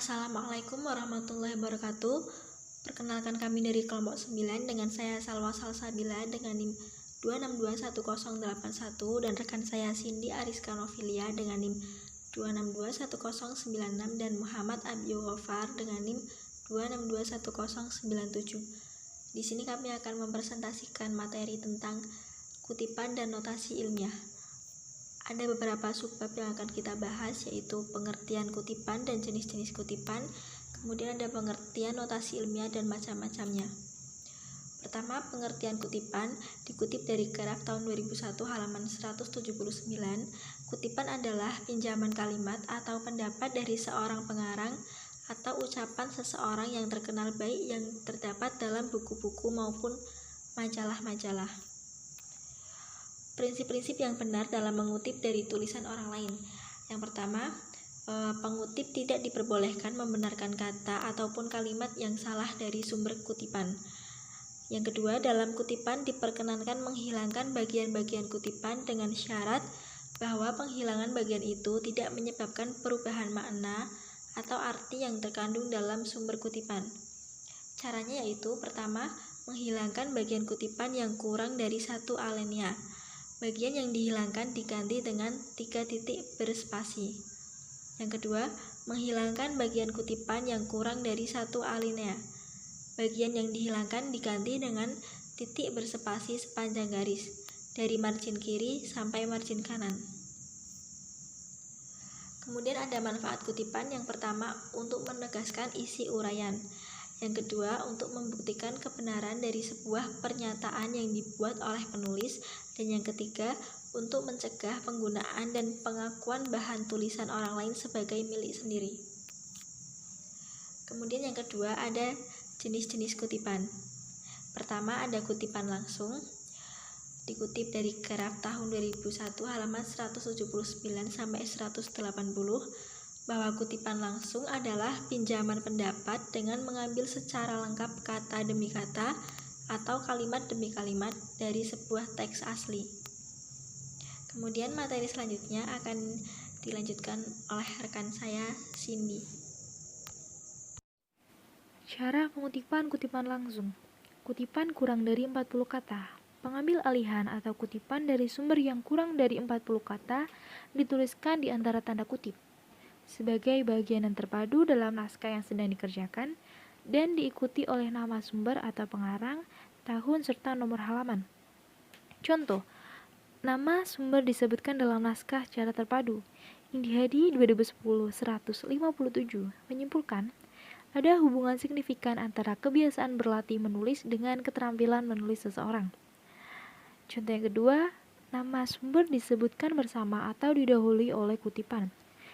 Assalamualaikum warahmatullahi wabarakatuh. Perkenalkan kami dari kelompok 9 dengan saya Salwa Salsabila dengan NIM 2621081 dan rekan saya Cindy Ariska Novilia dengan NIM 2621096 dan Muhammad Abdul Ghaffar dengan NIM 2621097. Di sini kami akan mempresentasikan materi tentang kutipan dan notasi ilmiah. Ada beberapa subbab yang akan kita bahas, yaitu pengertian kutipan dan jenis-jenis kutipan, kemudian ada pengertian notasi ilmiah dan macam-macamnya. Pertama, pengertian kutipan dikutip dari Keraf tahun 2001 halaman 179. Kutipan adalah pinjaman kalimat atau pendapat dari seorang pengarang atau ucapan seseorang yang terkenal baik yang terdapat dalam buku-buku maupun majalah-majalah. Prinsip-prinsip yang benar dalam mengutip dari tulisan orang lain. Yang pertama, pengutip tidak diperbolehkan membenarkan kata ataupun kalimat yang salah dari sumber kutipan. Yang kedua, dalam kutipan diperkenankan menghilangkan bagian-bagian kutipan dengan syarat bahwa penghilangan bagian itu tidak menyebabkan perubahan makna atau arti yang terkandung dalam sumber kutipan. Caranya yaitu, pertama, menghilangkan bagian kutipan yang kurang dari satu alinea. Bagian yang dihilangkan diganti dengan 3 titik berspasi. Yang kedua, menghilangkan bagian kutipan yang kurang dari satu alinea. Bagian yang dihilangkan diganti dengan titik berspasi sepanjang garis, dari margin kiri sampai margin kanan. Kemudian ada manfaat kutipan. Yang pertama, untuk menegaskan isi uraian. Yang kedua, untuk membuktikan kebenaran dari sebuah pernyataan yang dibuat oleh penulis. Dan yang ketiga, untuk mencegah penggunaan dan pengakuan bahan tulisan orang lain sebagai milik sendiri. Kemudian yang kedua, ada jenis-jenis kutipan. Pertama, ada kutipan langsung. Dikutip dari Keraf tahun 2001 halaman 179 sampai 180. Bahwa kutipan langsung adalah pinjaman pendapat dengan mengambil secara lengkap kata demi kata atau kalimat demi kalimat dari sebuah teks asli. Kemudian materi selanjutnya akan dilanjutkan oleh rekan saya Cindy. Cara pengutipan kutipan langsung. Kutipan kurang dari 40 kata. Pengambil alihan atau kutipan dari sumber yang kurang dari 40 kata dituliskan di antara tanda kutip sebagai bagian yang terpadu dalam naskah yang sedang dikerjakan dan diikuti oleh nama sumber atau pengarang, tahun, serta nomor halaman. Contoh, nama sumber disebutkan dalam naskah secara terpadu. Indihadi 2010-157 menyimpulkan ada hubungan signifikan antara kebiasaan berlatih menulis dengan keterampilan menulis seseorang. Contoh yang kedua, nama sumber disebutkan bersama atau didahului oleh kutipan.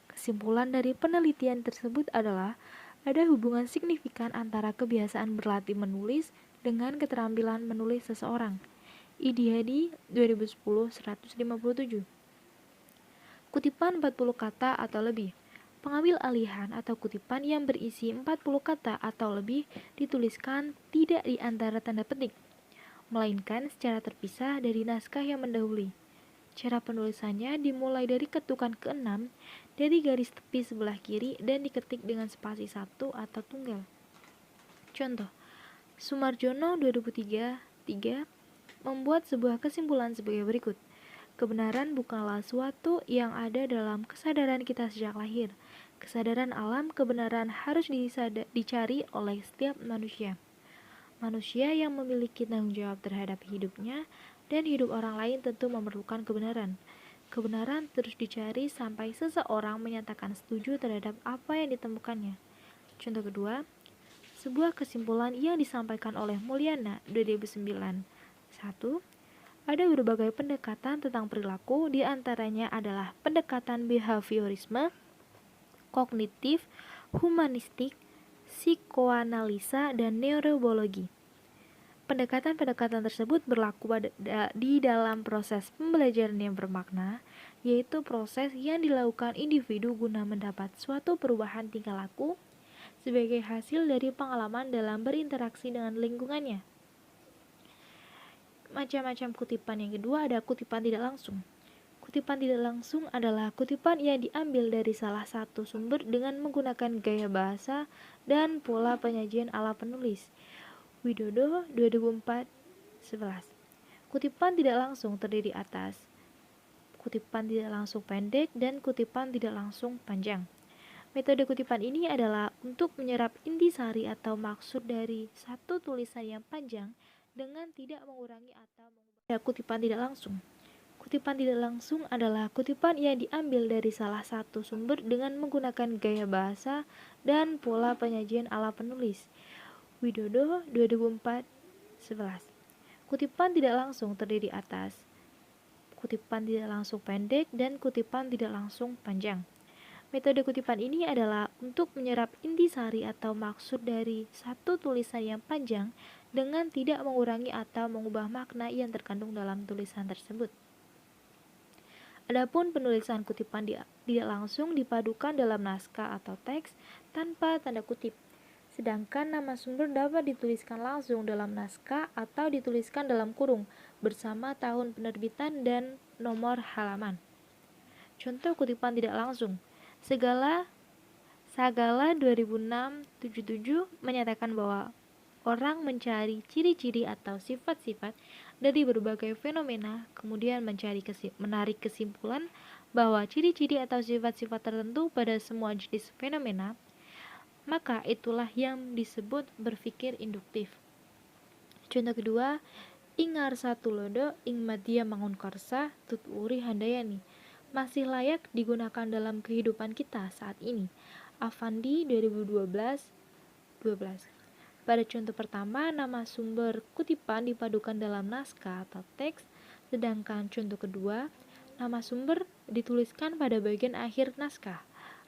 Kesimpulan dari penelitian tersebut adalah ada hubungan signifikan antara kebiasaan berlatih menulis dengan keterampilan menulis seseorang. Indihadi 2010-157. Kutipan 40 kata atau lebih. Pengambil alihan atau kutipan yang berisi 40 kata atau lebih dituliskan tidak di antara tanda petik, melainkan secara terpisah dari naskah yang mendahului. Cara penulisannya dimulai dari ketukan ke-6 dari garis tepi sebelah kiri dan diketik dengan spasi 1 atau tunggal. Contoh, Sumarjono 2003 membuat sebuah kesimpulan sebagai berikut. Kebenaran bukanlah suatu yang ada dalam kesadaran kita sejak lahir. Kesadaran alam kebenaran harus dicari oleh setiap manusia. Manusia yang memiliki tanggung jawab terhadap hidupnya dan hidup orang lain tentu memerlukan kebenaran. Kebenaran terus dicari sampai seseorang menyatakan setuju terhadap apa yang ditemukannya. Contoh kedua, sebuah kesimpulan yang disampaikan oleh Mulyana 2009. 1. Ada berbagai pendekatan tentang perilaku, di antaranya adalah pendekatan behaviorisme, kognitif, humanistik, psikoanalisa, dan neurobiologi. Pendekatan-pendekatan tersebut berlaku di dalam proses pembelajaran yang bermakna, yaitu proses yang dilakukan individu guna mendapat suatu perubahan tingkah laku sebagai hasil dari pengalaman dalam berinteraksi dengan lingkungannya. Macam-macam kutipan yang kedua ada kutipan tidak langsung. Kutipan tidak langsung adalah kutipan yang diambil dari salah satu sumber dengan menggunakan gaya bahasa dan pola penyajian ala penulis. Widodo 2004 11. Kutipan tidak langsung terdiri atas kutipan tidak langsung pendek dan kutipan tidak langsung panjang. Metode kutipan ini adalah untuk menyerap intisari atau maksud dari satu tulisan yang panjang dengan tidak mengurangi atau mengubah kutipan tidak langsung. Kutipan tidak langsung adalah kutipan yang diambil dari salah satu sumber dengan menggunakan gaya bahasa dan pola penyajian ala penulis. Widodo 2004 11. Kutipan tidak langsung terdiri atas kutipan tidak langsung pendek dan kutipan tidak langsung panjang. Metode kutipan ini adalah untuk menyerap intisari atau maksud dari satu tulisan yang panjang dengan tidak mengurangi atau mengubah makna yang terkandung dalam tulisan tersebut. Adapun penulisan kutipan tidak langsung dipadukan dalam naskah atau teks tanpa tanda kutip. Sedangkan nama sumber dapat dituliskan langsung dalam naskah atau dituliskan dalam kurung bersama tahun penerbitan dan nomor halaman. Contoh kutipan tidak langsung. Sagala 2006-77 menyatakan bahwa orang mencari ciri-ciri atau sifat-sifat dari berbagai fenomena, kemudian menarik kesimpulan bahwa ciri-ciri atau sifat-sifat tertentu pada semua jenis fenomena, maka itulah yang disebut berpikir induktif. Contoh kedua, Ingar Satulodo ing Madya Mangunkarsa Tuturi Handayani masih layak digunakan dalam kehidupan kita saat ini. Avandi 2012 12. Pada contoh pertama, nama sumber kutipan dipadukan dalam naskah atau teks, sedangkan contoh kedua, nama sumber dituliskan pada bagian akhir naskah.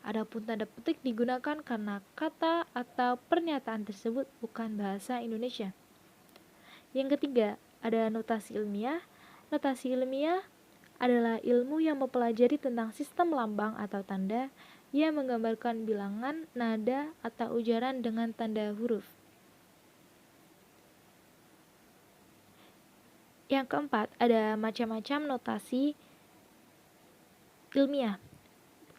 Adapun tanda petik digunakan karena kata atau pernyataan tersebut bukan bahasa Indonesia. Yang ketiga, ada notasi ilmiah. Notasi ilmiah adalah ilmu yang mempelajari tentang sistem lambang atau tanda yang menggambarkan bilangan, nada, atau ujaran dengan tanda huruf. Yang keempat, ada macam-macam notasi ilmiah.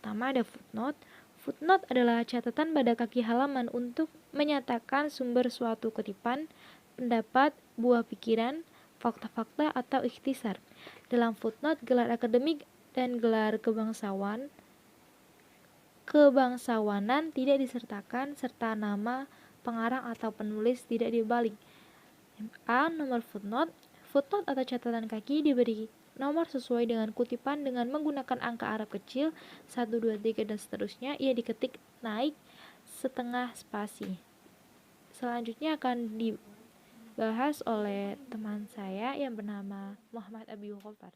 Pertama ada footnote. Footnote adalah catatan pada kaki halaman untuk menyatakan sumber suatu kutipan, pendapat, buah pikiran, fakta-fakta, atau ikhtisar. Dalam footnote, gelar akademik dan gelar kebangsawanan tidak disertakan, serta nama pengarang atau penulis tidak dibalik. A. Nomor footnote. Footnote atau catatan kaki diberi nomor sesuai dengan kutipan dengan menggunakan angka Arab kecil 1, 2, 3 dan seterusnya. Ia diketik naik setengah spasi. Selanjutnya akan dibahas oleh teman saya yang bernama Muhammad Abi Khofar.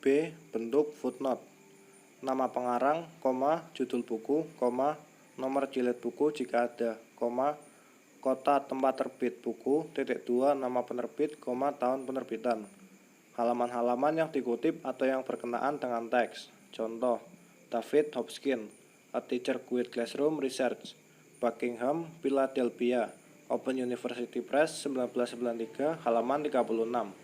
B. Bentuk footnote. Nama pengarang, judul buku, nomor jilid buku jika ada, kota tempat terbit buku, 2, nama penerbit, tahun penerbitan. Halaman-halaman yang dikutip atau yang berkenaan dengan teks. Contoh, David Hopkins, A Teacher Guide Classroom Research, Buckingham, Philadelphia, Open University Press, 1993, halaman 36.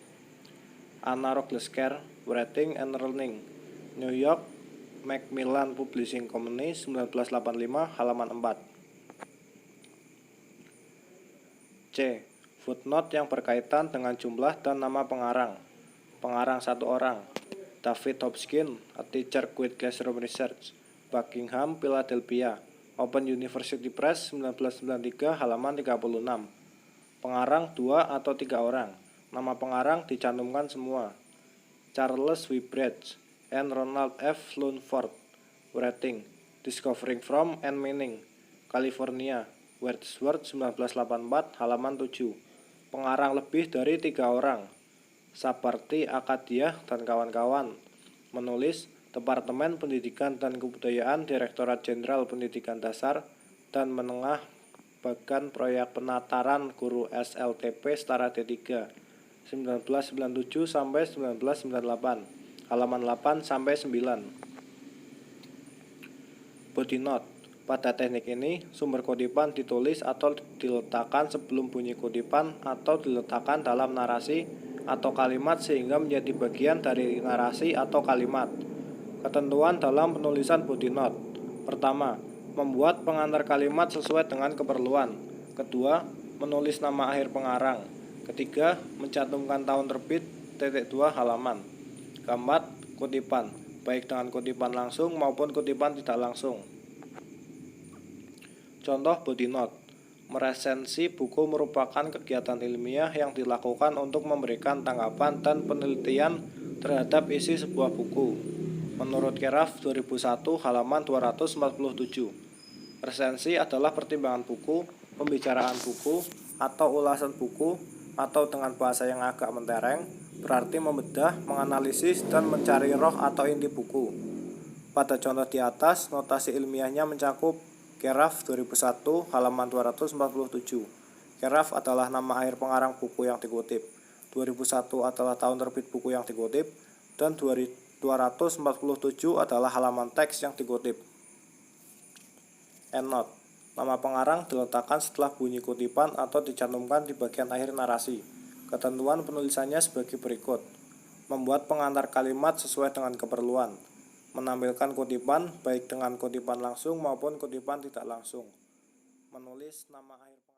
Anna Rocklesker, Writing and Learning, New York, Macmillan Publishing Company, 1985, halaman 4. C. Footnote yang berkaitan dengan jumlah dan nama pengarang. Pengarang 1 orang. David Hopkins, A Teacher Guide Classroom Research, Buckingham, Philadelphia, Open University Press, 1993, halaman 36. Pengarang 2 atau 3 orang. Nama pengarang dicantumkan semua. Charles W. Bridge and Ronald F. Lunsford, Writing, Discovering From and Meaning, California, Wordsworth, 1984, halaman 7. Pengarang lebih dari 3 orang, seperti Akadiah dan kawan-kawan. Menulis, Departemen Pendidikan dan Kebudayaan, Direktorat Jenderal Pendidikan Dasar dan Menengah, Bagan Proyek Penataran Guru SLTP Setara D3, 1997 sampai 1998, halaman 8 sampai 9. Body note. Pada teknik ini, sumber kutipan ditulis atau diletakkan sebelum bunyi kutipan atau diletakkan dalam narasi atau kalimat sehingga menjadi bagian dari narasi atau kalimat. Ketentuan dalam penulisan body note. Pertama, membuat pengantar kalimat sesuai dengan keperluan. Kedua, menulis nama akhir pengarang. Ketiga, mencantumkan tahun terbit, .2 halaman. Keempat, kutipan, baik dengan kutipan langsung maupun kutipan tidak langsung. Contoh body note. Meresensi buku merupakan kegiatan ilmiah yang dilakukan untuk memberikan tanggapan dan penelitian terhadap isi sebuah buku. Menurut Keraf 2001 halaman 247. Resensi adalah pertimbangan buku, pembicaraan buku, atau ulasan buku, atau dengan bahasa yang agak mentereng, berarti membedah, menganalisis, dan mencari roh atau inti buku. Pada contoh di atas, notasi ilmiahnya mencakup Keraf 2001 halaman 247. Keraf adalah nama akhir pengarang buku yang dikutip. 2001 adalah tahun terbit buku yang dikutip. Dan 247 adalah halaman teks yang dikutip. Endnote. Nama pengarang diletakkan setelah bunyi kutipan atau dicantumkan di bagian akhir narasi. Ketentuan penulisannya sebagai berikut. Membuat pengantar kalimat sesuai dengan keperluan. Menampilkan kutipan baik dengan kutipan langsung maupun kutipan tidak langsung. Menulis nama akhir